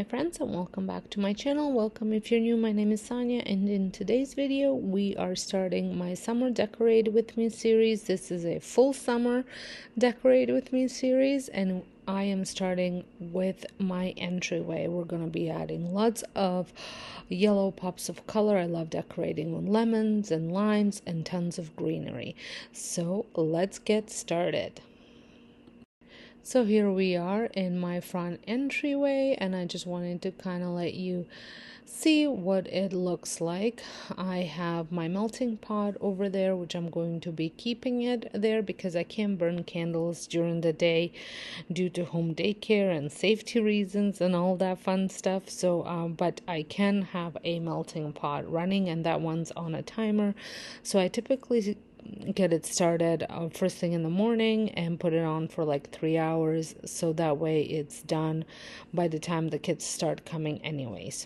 friends, and welcome back to my channel. Welcome if you're new. My name is Sonja, and in today's video we are starting my summer decorate with me series. This is a full summer decorate with me series, and I am starting with my entryway. We're going to be adding lots of yellow pops of color. I love decorating with lemons and limes and tons of greenery. So let's get started. So here we are in my front entryway, and I just wanted to kind of let you see what it looks like. I have my melting pot over there, which I'm going to be keeping it there because I can't burn candles during the day due to home daycare and safety reasons and all that fun stuff. So but I can have a melting pot running, and that one's on a timer. So I typically get it started first thing in the morning and put it on for like 3 hours, so that way it's done by the time the kids start coming anyways.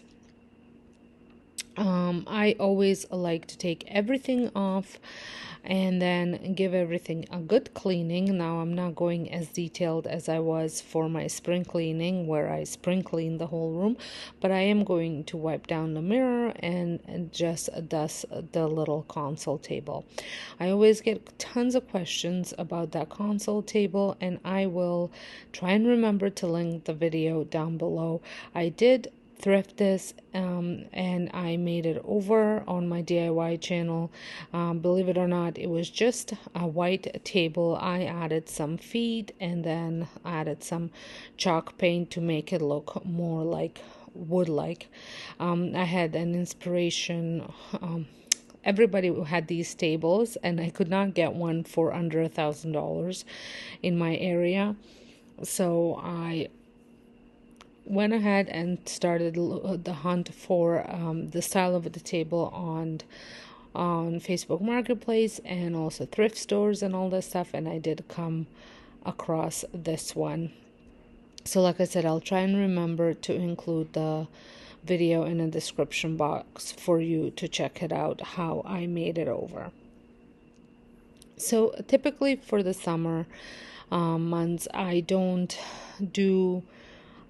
I always like to take everything off and then give everything a good cleaning. Now I'm not going as detailed as I was for my spring cleaning, where I spring cleaned the whole room, but I am going to wipe down the mirror and just dust the little console table. I always get tons of questions about that console table, and I will try and remember to link the video down below. I did thrift this and I made it over on my DIY channel. Believe it or not, it was just a white table. I added some feet and then added some chalk paint to make it look more like wood-like. I had an inspiration. Everybody had these tables, and I could not get one for under $1,000 in my area, so I went ahead and started the hunt for the style of the table on Facebook Marketplace and also thrift stores and all that stuff, and I did come across this one. So like I said, I'll try and remember to include the video in the description box for you to check it out, how I made it over. So typically for the summer months, I don't do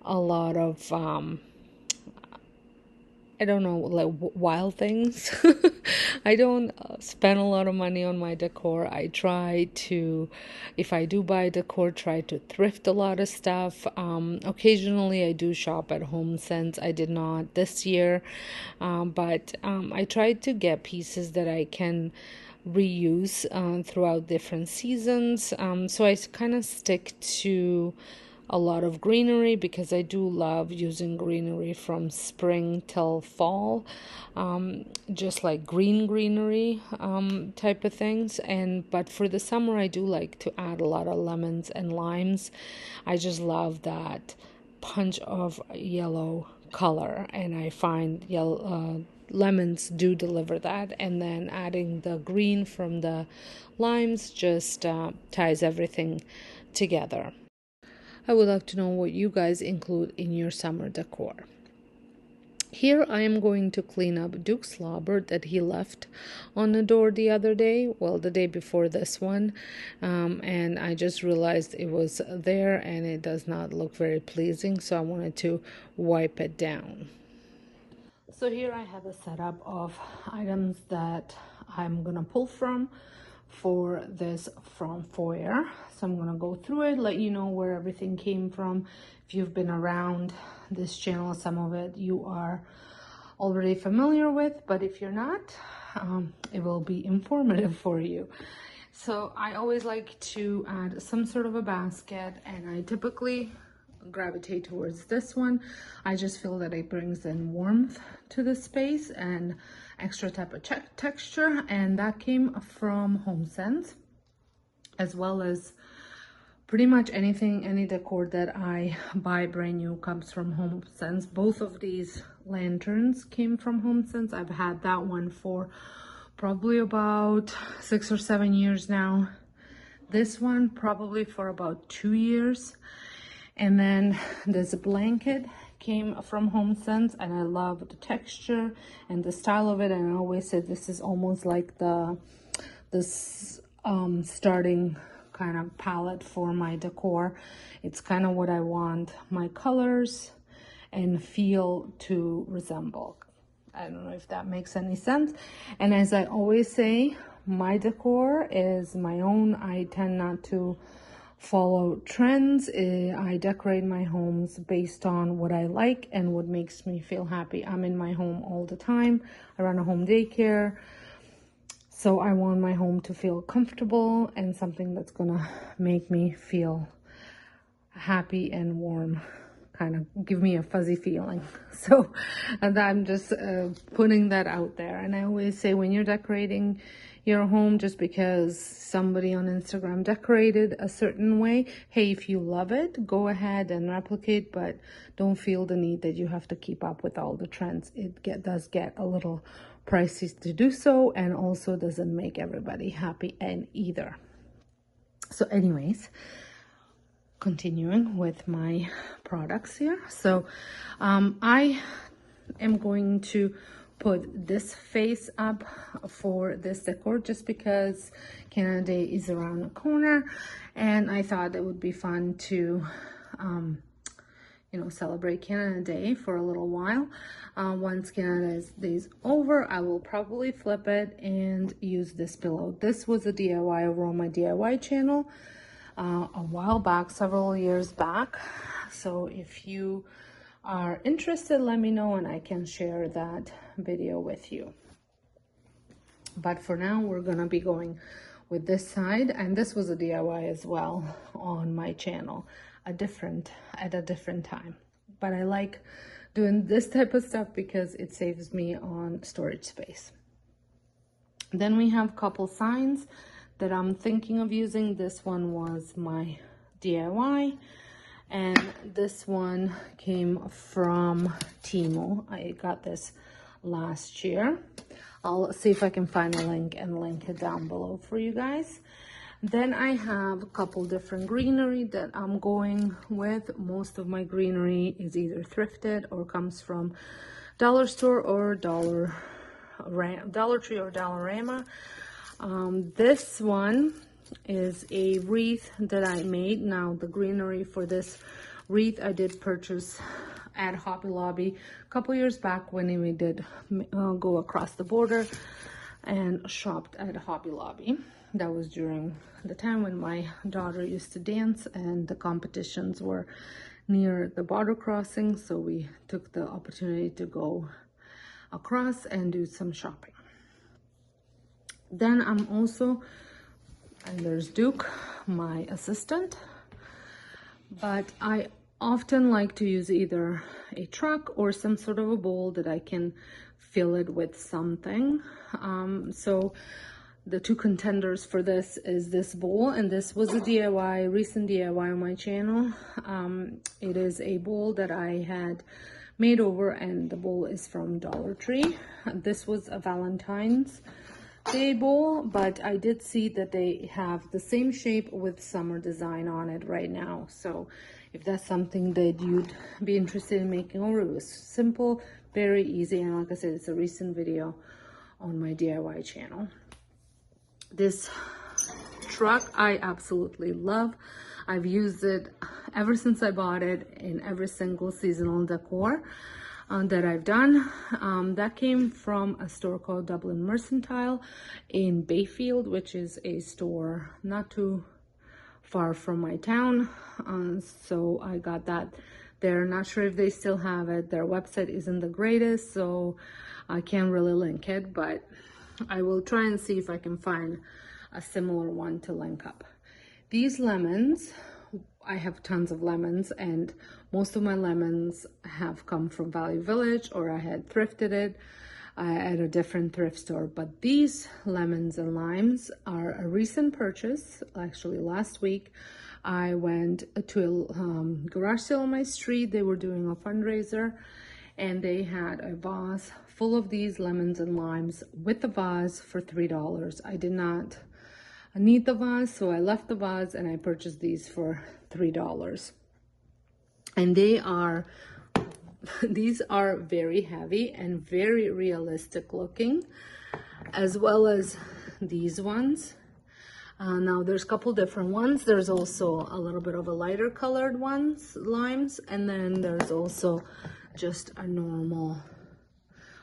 a lot of I don't know, like wild things. I don't spend a lot of money on my decor. I try to, if I do buy decor, try to thrift a lot of stuff. Occasionally I do shop at HOMESENSE. I did not this year, but I tried to get pieces that I can reuse throughout different seasons. So I kind of stick to a lot of greenery because I do love using greenery from spring till fall, just like greenery type of things. But for the summer, I do like to add a lot of lemons and limes. I just love that punch of yellow color, and I find lemons do deliver that, and then adding the green from the limes just ties everything together. I would like to know what you guys include in your summer decor. Here I am going to clean up Duke's slobber that he left on the door the other day, well, the day before this one, and I just realized it was there and it does not look very pleasing, so I wanted to wipe it down. So here I have a setup of items that I'm gonna pull from for this front foyer. So I'm gonna go through it, let you know where everything came from. If you've been around this channel, some of it you are already familiar with, but if you're not, it will be informative for you. So I always like to add some sort of a basket, and I typically gravitate towards this one. I just feel that it brings in warmth to the space and extra type of texture, and that came from HOMESENSE, as well as pretty much anything, any decor that I buy brand new comes from HOMESENSE. Both of these lanterns came from HOMESENSE. I've had that one for probably about 6 or 7 years now. This one probably for about 2 years. And then this blanket came from HOMESENSE, and I love the texture and the style of it. And I always say this is almost like this starting kind of palette for my decor. It's kind of what I want my colors and feel to resemble. I don't know if that makes any sense. And as I always say, my decor is my own. I tend not to follow trends. I decorate my homes based on what I like and what makes me feel happy. I'm in my home all the time. I run a home daycare, so I want my home to feel comfortable and something that's gonna make me feel happy and warm, kind of give me a fuzzy feeling. So, and I'm just putting that out there. And I always say, when you're decorating your home, just because somebody on Instagram decorated a certain way, hey, if you love it, go ahead and replicate, but don't feel the need that you have to keep up with all the trends. It does get a little pricey to do so, and also doesn't make everybody happy and either. So anyways, continuing with my products here. So I am going to put this face up for this decor just because Canada Day is around the corner, and I thought it would be fun to you know, celebrate Canada Day for a little while. Once Canada Day is over, I will probably flip it and use this pillow. This was a DIY over on my DIY channel a while back, several years back. So if you are interested, let me know and I can share that video with you. But for now, we're gonna be going with this side, and this was a DIY as well on my channel, at a different time. But I like doing this type of stuff because it saves me on storage space. Then we have a couple signs that I'm thinking of using. This one was my DIY, and this one came from Temu. I got this last year. I'll see if I can find a link and link it down below for you guys. Then I have a couple different greenery that I'm going with. Most of my greenery is either thrifted or comes from dollar store or Dollar Tree or Dollarama. This one is a wreath that I made. Now the greenery for this wreath I did purchase at Hobby Lobby a couple years back when we did go across the border and shopped at Hobby Lobby. That was during the time when my daughter used to dance and the competitions were near the border crossing, so we took the opportunity to go across and do some shopping. Then I'm also, and there's Duke, my assistant, but I often like to use either a truck or some sort of a bowl that I can fill it with something. So the two contenders for this is this bowl, and this was a DIY, recent DIY on my channel. It is a bowl that I had made over, and the bowl is from Dollar Tree. This was a Valentine's Day bowl, but I did see that they have the same shape with summer design on it right now. So if that's something that you'd be interested in making over, it was simple, very easy, and like I said, it's a recent video on my DIY channel. This truck I absolutely love. I've used it ever since I bought it in every single seasonal decor that I've done. That came from a store called Dublin Mercantile in Bayfield, which is a store not too far from my town. So I got that there. Not sure if they still have it. Their website isn't the greatest, so I can't really link it, but I will try and see if I can find a similar one to link up. These lemons, I have tons of lemons, and most of my lemons have come from Value Village, or I had thrifted it at a different thrift store. But these lemons and limes are a recent purchase. Actually, last week I went to a garage sale on my street. They were doing a fundraiser, and they had a vase full of these lemons and limes with the vase for $3. I did not need the vase, so I left the vase and I purchased these for $3. And these are very heavy and very realistic looking, as well as these ones. Now there's a couple different ones. There's also a little bit of a lighter colored ones, limes, and then there's also just a normal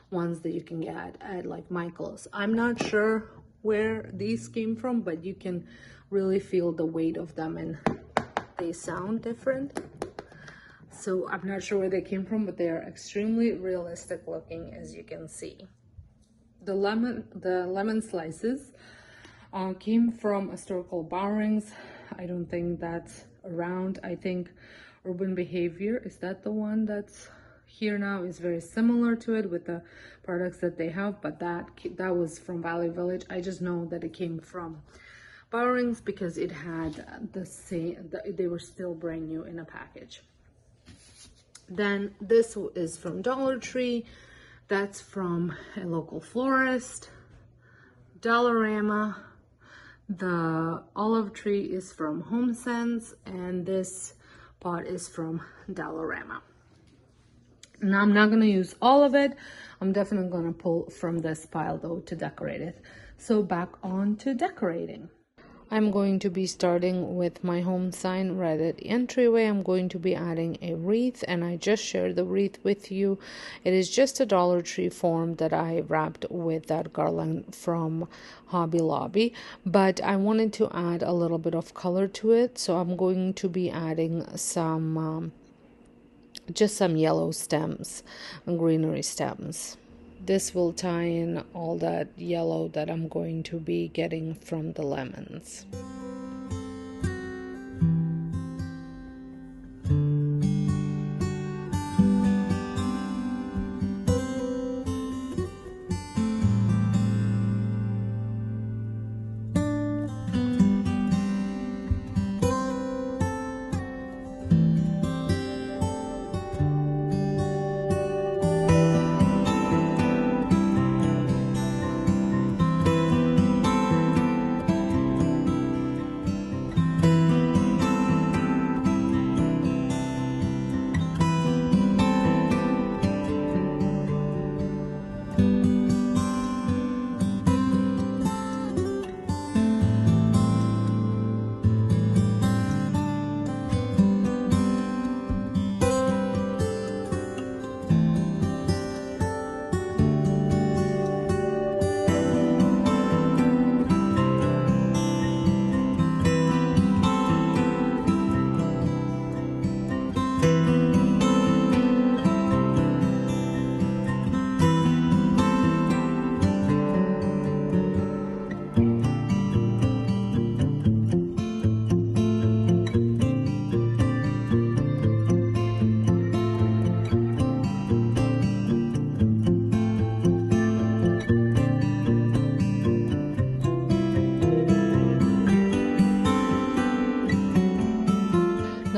ones that you can get at like Michael's. I'm not sure where these came from, but you can really feel the weight of them and they sound different. So I'm not sure where they came from, but they are extremely realistic looking, as you can see. The lemon slices came from a store called Bowerings. I don't think that's around. I think Urban Behavior, is that the one that's here now? Is very similar to it with the products that they have, but that was from Valley Village. I just know that it came from Bowerings because it had the same, they were still brand new in a package. Then this is from Dollar Tree. That's from a local florist. Dollarama. The olive tree is from HOMESENSE, and this pot is from Dollarama. Now I'm not going to use all of it. I'm definitely going to pull from this pile though to decorate it. So back on to decorating. I'm going to be starting with my home sign right at the entryway. I'm going to be adding a wreath, and I just shared the wreath with you. It is just a Dollar Tree form that I wrapped with that garland from Hobby Lobby, but I wanted to add a little bit of color to it, so I'm going to be adding some just some yellow stems and greenery stems. This will tie in all that yellow that I'm going to be getting from the lemons.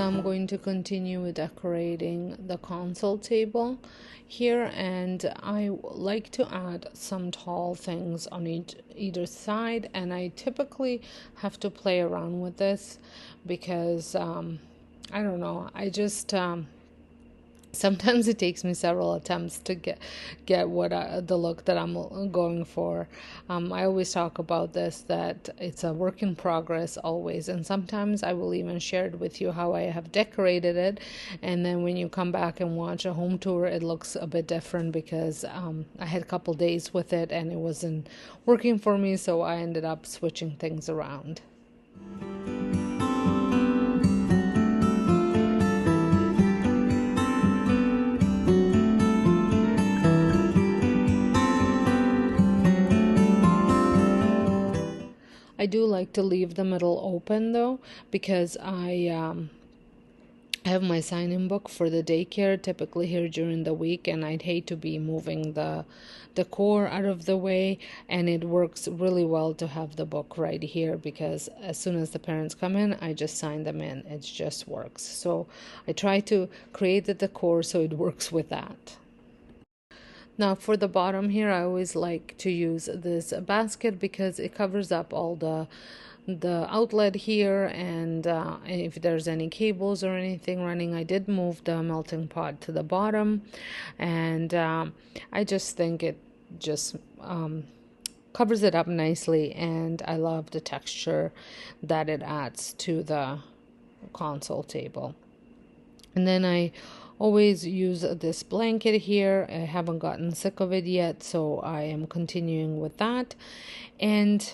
I'm going to continue with decorating the console table here, and I like to add some tall things on either side, and I typically have to play around with this because I don't know, I just sometimes it takes me several attempts to get what the look that I'm going for. I always talk about this, that it's a work in progress always, and sometimes I will even share it with you how I have decorated it, and then when you come back and watch a home tour, it looks a bit different because I had a couple days with it and it wasn't working for me, so I ended up switching things around. I do like to leave the middle open though, because I have my sign-in book for the daycare typically here during the week, and I'd hate to be moving the decor out of the way, and it works really well to have the book right here because as soon as the parents come in, I just sign them in. It just works. So I try to create the decor so it works with that. Now for the bottom here, I always like to use this basket because it covers up all the outlet here, and if there's any cables or anything running. I did move the melting pot to the bottom, and I just think it just covers it up nicely, and I love the texture that it adds to the console table. And then I always use this blanket here. I haven't gotten sick of it yet, so I am continuing with that. And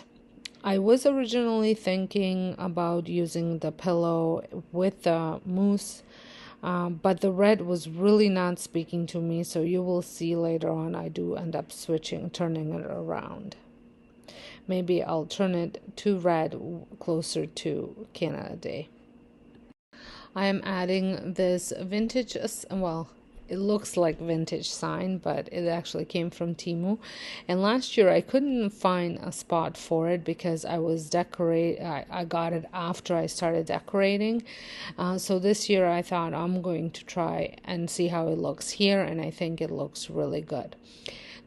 I was originally thinking about using the pillow with the mousse, but the red was really not speaking to me, so you will see later on I do end up turning it around. Maybe I'll turn it to red closer to Canada Day. I am adding this vintage, well, it looks like vintage sign, but it actually came from Temu. And last year I couldn't find a spot for it because I was I got it after I started decorating. So this year I thought I'm going to try and see how it looks here, and I think it looks really good.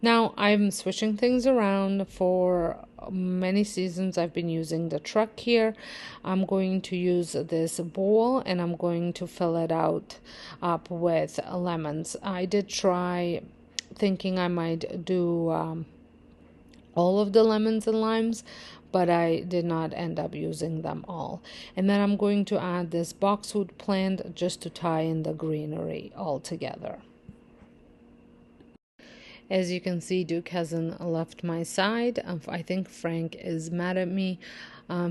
Now I'm switching things around. For many seasons I've been using the truck here. I'm going to use this bowl and I'm going to fill it out up with lemons. I did try thinking I might do all of the lemons and limes, but I did not end up using them all. And then I'm going to add this boxwood plant just to tie in the greenery all together. As you can see, Duke hasn't left my side. I think Frank is mad at me.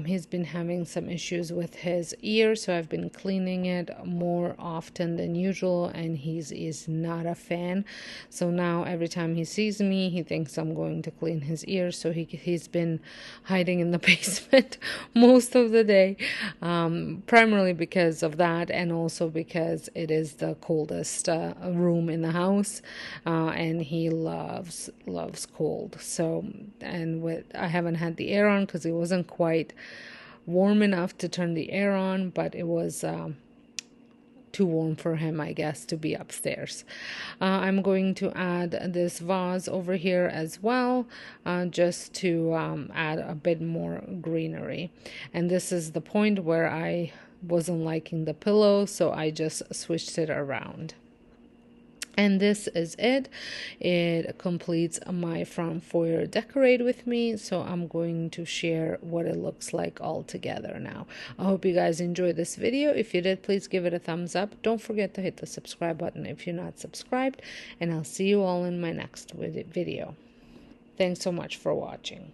He's been having some issues with his ear, so I've been cleaning it more often than usual, and he's not a fan. So now every time he sees me, he thinks I'm going to clean his ear, so he's been hiding in the basement most of the day, primarily because of that, and also because it is the coldest room in the house, and he loves cold. So, and I haven't had the air on because it wasn't quite warm enough to turn the air on, but it was too warm for him, I guess, to be upstairs. I'm going to add this vase over here as well, just to add a bit more greenery. And this is the point where I wasn't liking the pillow, so I just switched it around. And this is it. It completes my front foyer decorate with me. So I'm going to share what it looks like all together now. I hope you guys enjoyed this video. If you did, please give it a thumbs up. Don't forget to hit the subscribe button if you're not subscribed. And I'll see you all in my next video. Thanks so much for watching.